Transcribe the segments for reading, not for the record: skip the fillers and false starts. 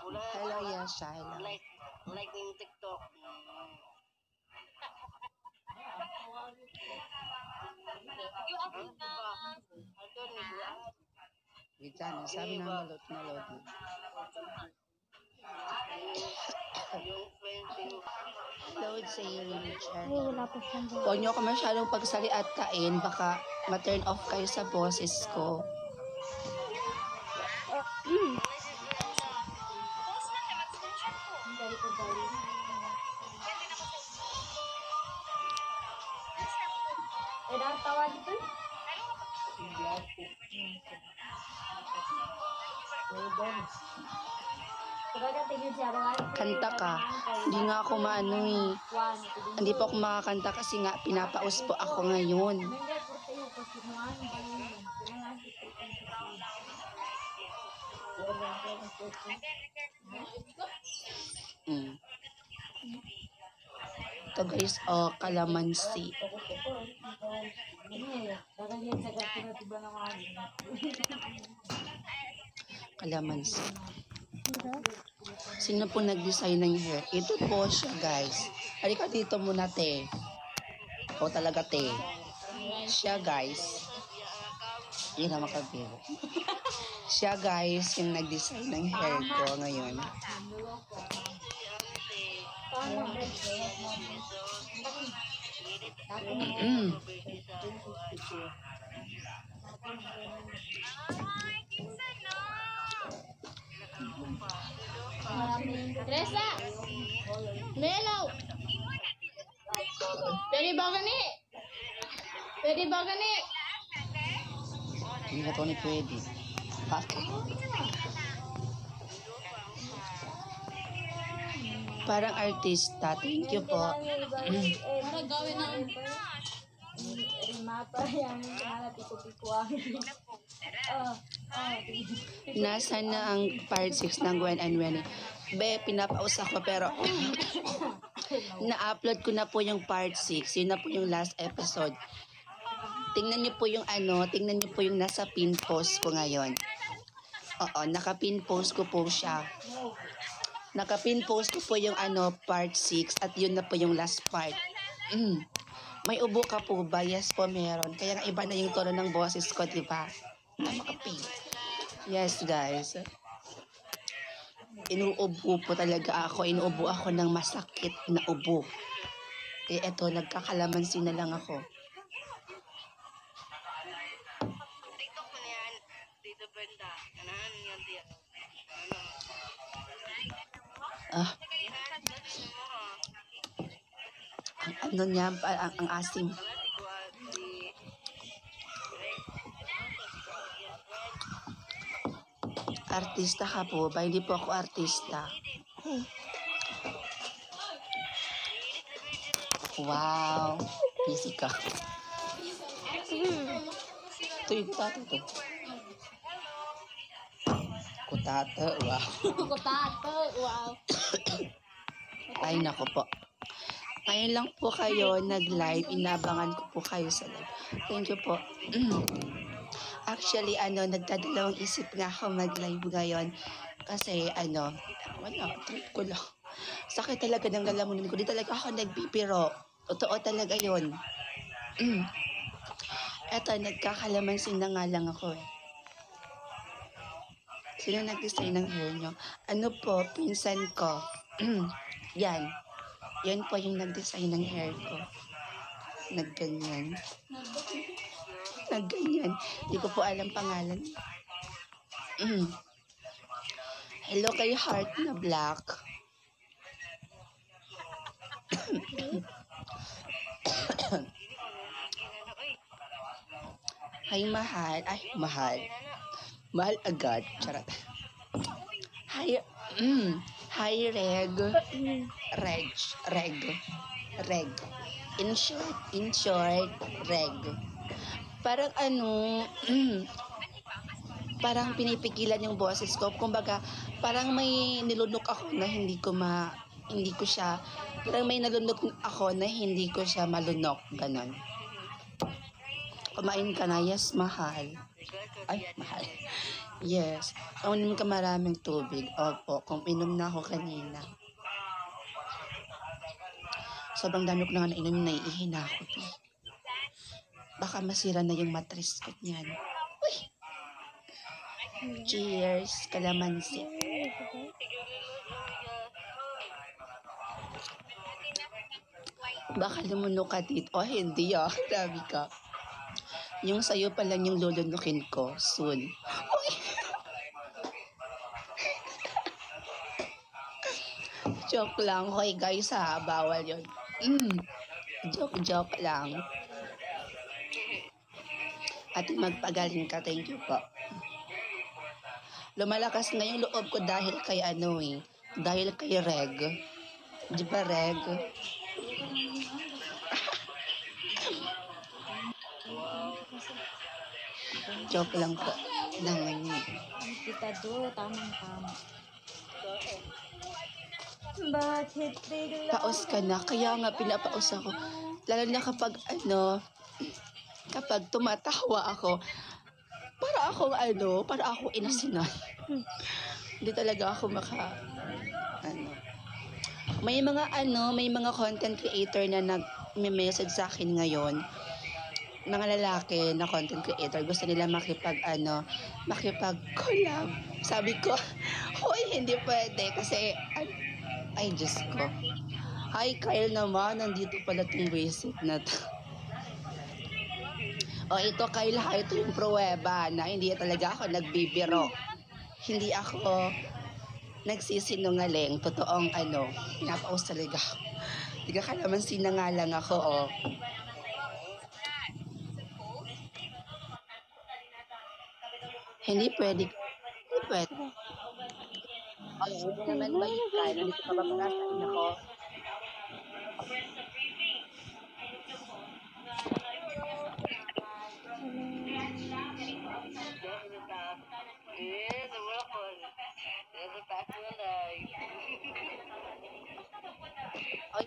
Hello, Yasha. Hello. Like yung TikTok. Kita na, sabi na malot na load mo. Load sa hearing chat. Huwag niyo ako masyadong pagsaliatain, baka ma-turn off kayo sa boses ko. Kanta ka. Hindi nga ako maano eh. Hindi po ako makakanta kasi nga pinapaus po ako ngayon. Ito guys, kalamansi. Kalamansi. Sino po nag-design ng hair? Ito po siya guys. Halika dito muna te. O talaga te. Siya guys. Hindi na makabiro. Siya guys yung nag-design ng hair ko ngayon. Teresa! Melo! Pwede ba gani? Pwede ba gani? Hindi na to ni pwede. Bakit? Parang artista. Thank you po. Para gawin na. Nasaan na ang part 6 ng Gwen and Wenny? Be, pinapaus ako pero na-upload ko na po yung part 6. Yun na po yung last episode. Tingnan niyo po yung tingnan niyo po yung nasa pin post ko ngayon. Oo, naka-pin post ko po siya. Naka-pin post ko po yung part 6 at yun na po yung last part. May ubo ka po ba? Yes po, meron. Kaya nga iba na yung tono ng boses ko, di ba? Maka-pin. Yes, guys. Inuubo po talaga ako. Inuubo ako ng masakit na ubo. Eh, eto, nagkakalamansi na lang ako. TikTok mo na yan. Dito Brenda. Kanahan yan diya. Ano niya, ang asim. Artista ka po ba? Hindi po ako artista. Wow. Busy ka. Ito yung kutato to. Kutato, wow. Kutato, wow. Ay, nako po. Ngayon lang po kayo nag-live. Inabangan ko po kayo sa live. Thank you po. Actually, nagdadalawang isip nga ako mag-live ngayon. Kasi, wala, trip ko lang. Sakit talaga ng lalamunin ko. Di talaga ako nagbibiro. Totoo talaga yun. Eto, nagkakalamansin na nga lang ako eh. Sino nag-design ng hair nyo? Ano po, pinsan ko. Yan. Yan po yung nag-design ng hair ko. Nagganyan. Nagganyan. Hindi ko po alam pangalan. Hello kay Heart na Black. Hi, mahal. Ay, mahal. Mahal agad. Charot. Hi, hi, Reg. Reg. In short, Reg. Parang parang pinipigilan yung boses ko. Kumbaga, parang may nilunok ako na parang may nalunok ako na hindi ko siya malunok. Ganon. Kumain ka na? Yes, mahal. Ay, mahal. Yes. Uminom ka maraming tubig. Opo, kung inom na ako kanina. Sobrang dami ko na nga nainom, naiihi na ako to. Baka masira na yung matris ko niyan. Uy! Cheers, kalamansi. Baka lumunok ka dito. Oh, hindi ah. Grabe ka. Yung sayo pa lang yung lulunukin ko soon. Uy! Joke lang. Hoy guys ha, bawal yun. Joke lang. At magpagaling ka, thank you po. Lumalakas na yung loob ko dahil kay dahil kay Reg. Di ba Reg? Joke lang po. Naman yun. Kita do, tamang-tama. Bakit bigla? Paos ka na. Kaya nga pinapaos ako. Lalo na kapag kapag tumatawa ako, para akong inasinan. Hindi talaga ako may mga content creator na nag-message sa akin ngayon. Mga lalaki na content creator, gusto nila makipag-collab. Sabi ko, hoy, hindi pwede kasi, ay, Diyos ko. Hi, Kyle naman, nandito pala tong visit na to. O, ito, Kyle, ito yung pruweba na hindi talaga ako nagbibiro. Hindi ako nagsisinungaling. Totoong pinapaus talaga. Hindi ka naman sinangalang ako, oh. Hindi pwede. Hindi pwede. Ay, hindi naman ba yung Kyle? Dito ka ba parasain ako? Ay,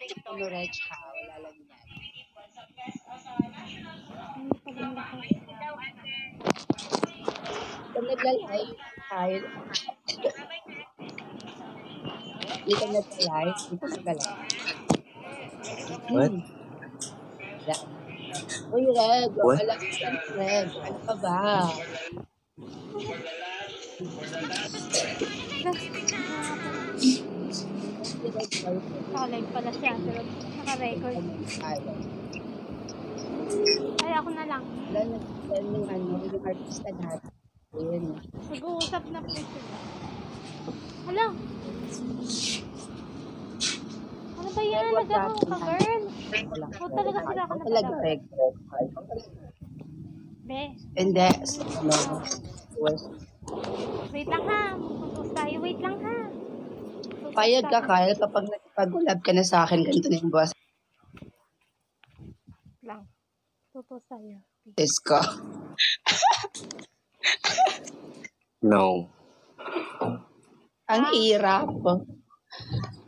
check mo Reg ha. Wala lang yan. Kung nagla-live, Kyle. Hindi ka nagla-live. Hindi ka nagla-live. What? Uy, Reg. What? Wala ka Reg. Ano ka ba? Naka-live pala siya, pero naka-record. Ay, ako na lang. Wala na yung artista natin. Nag-uusap na po sila. Hala! Ano ba yan? Nagano ka, girl? O talaga sila ka na Talaga, pala. Reg. Be, Hindi. wait lang ha. Tutos tayo, wait lang ha. Payag ka, Kyle, kapag nagpag-ulab ka na sa akin, ganito na yung boss. Lang. Tutos tayo. Ko. No. Ang hirap.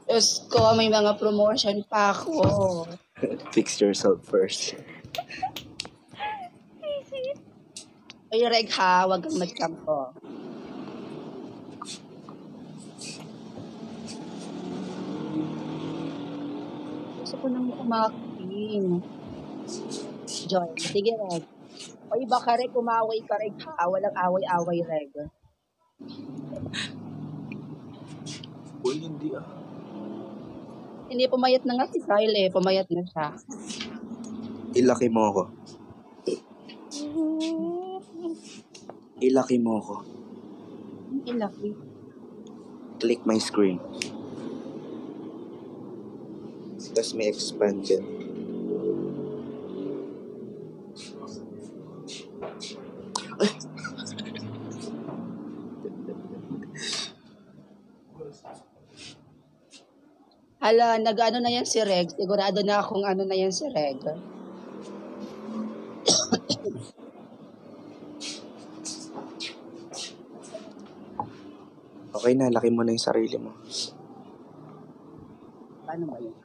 Diyos ko, may mga promotion pa ako. Fix yourself first. Ay, Reg ha, wag kang magkampo. Gusto ko nang kumain. Joy, sige Reg. Oy, baka Reg, umaway ka Reg ha. Walang away-away Reg. Uy, hindi ah. Hindi, pumayat na nga si Kyle eh. Pumayat na siya. Ilaki mo ako. Ilaki mo ako. Ilaki. Click my screen. Tapos may expand yan. Hala, nag-ano na yan si Reg. Sigurado na akong ano na yan si Reg. Okay na, laki mo na yung sarili mo. Paano ba yun?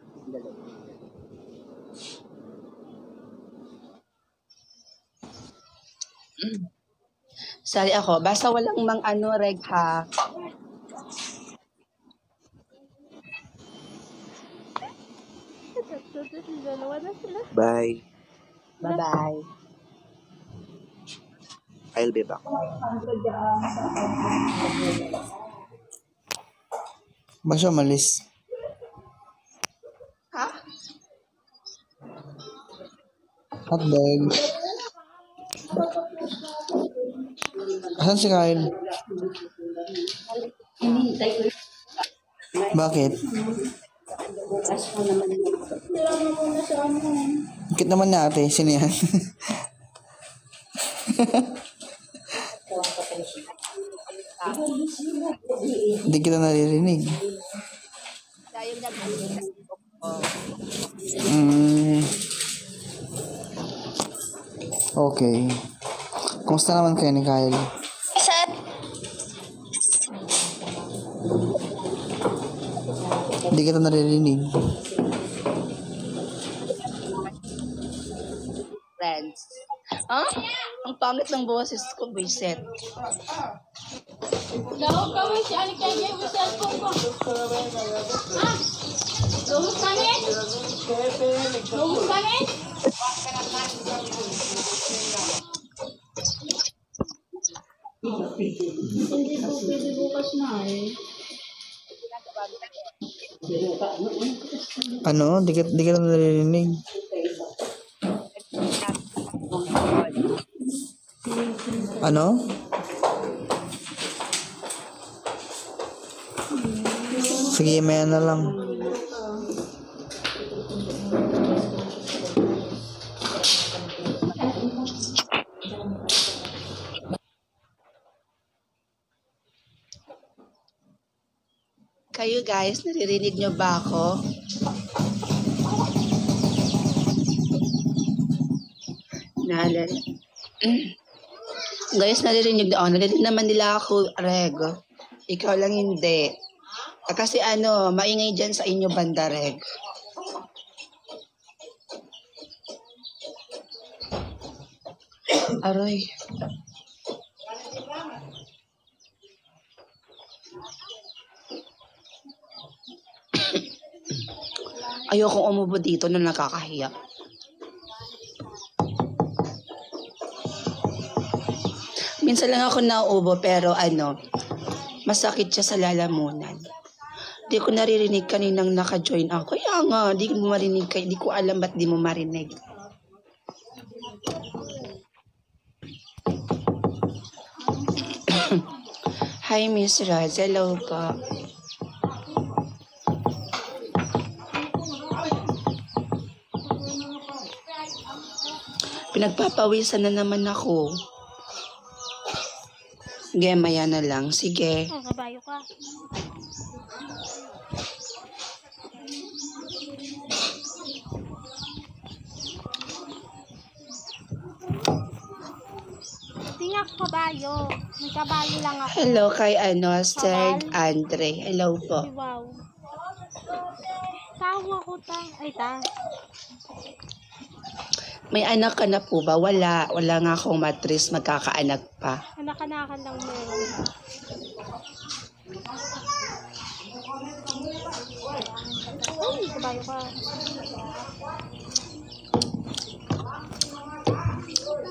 Sali ako. Basta walang reg ha. Dalawa na sila. Bye. Bye-bye. I'll be back. Ba siya malis? Ha? Hotdog. Asan si Kyle? Bakit? Bakit naman na ate? Sino yan? Hindi kita naririnig. Tayo nag-uusap. Okay. Kumusta naman kayo ni Kyle? Hindi kita naririnig. Friends. Ah? Ang pangit ng boses ko, Biset. Daw kami si Ani kay game sa cellphone ko. Ah. Lumos kami? Lumos kami? Hindi po pwede bukas na eh. Ano? Di kita naririnig. Ano? Sige, maya na lang. Kayo guys, naririnig nyo ba ako? Guys, naririnig na. Naririnig naman nila ako, Reg. Ikaw lang hindi. Kasi maingay dyan sa inyo banda, Reg. Aroy. Ayokong umubo dito na nakakahiya. Minsan lang ako nauubo pero masakit siya sa lalamunan. Di ko naririnig kaninang naka-join ako. Kaya nga, di mo marinig kayo. Di ko alam ba't di mo marinig. Hi, Miss Raz. Hello po. Pinagpapawisan na naman ako. Sige, maya na lang. Sige. Kabayo ka. Tingak kabayo. May kabayo lang ako. Hello kay Sir Andre. Hello po. Wow. Tawa ko ta. Ay ta. May anak ka na po ba? Wala. Wala nga akong matris. Magkakaanak pa. Anak-anakan lang meron. Ay, kabayo ka.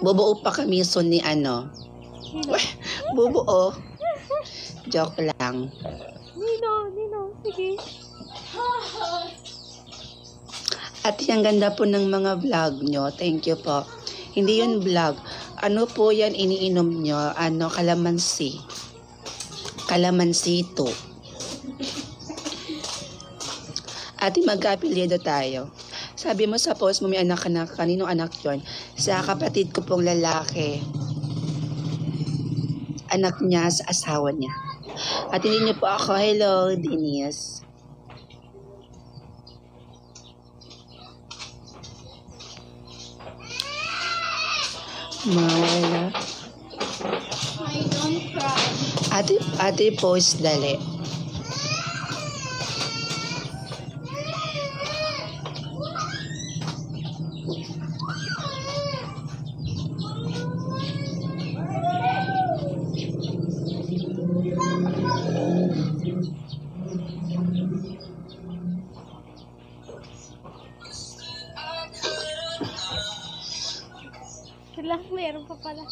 Bubuo pa kami soon ni Nino. Bubuo. Joke lang. Nino. Sige. At ang ganda po ng mga vlog nyo. Thank you po. Hindi yun vlog. Ano po yan iniinom nyo? Kalamansi. Kalamansi ito. Ate, magka-apelyido tayo. Sabi mo sa post mo may anak ka na. Kaninong anak yon? Sa kapatid ko pong lalaki. Anak niya sa asawa niya. At hindi niyo po ako. Hello, Denise. Mawala. I don't cry. Ate post dali. lang, meron pa pala.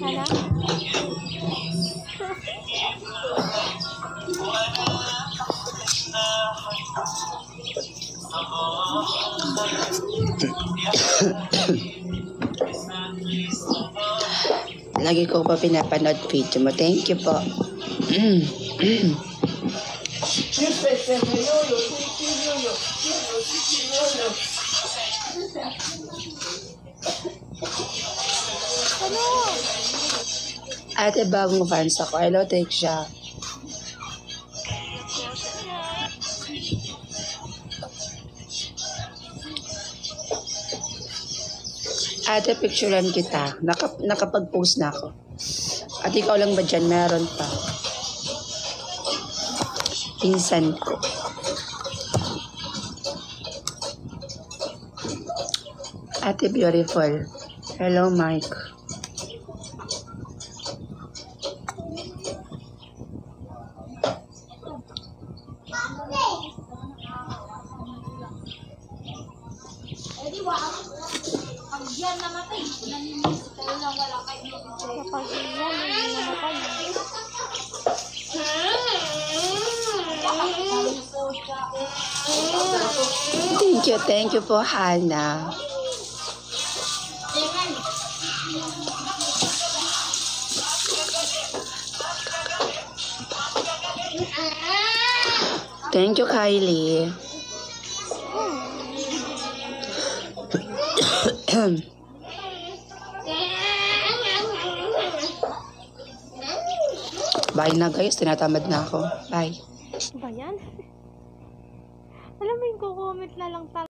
Hala? Lagi ko pa pinapanood video mo. Thank you po. Ano? Ate, bagong fans ako. Hello, take siya. Ate, picturean kita. Nakapag-post na ako. At ikaw lang ba dyan? Meron pa. Pinsan ko. Ate, beautiful. Hello, Mike. Kapag yan, hindi namatay. Thank you po, Hana. Thank you, Kylie. Bye na guys, tinatamad na ako. Bye. Ba yan? Alam mo yung kukomment na lang talaga.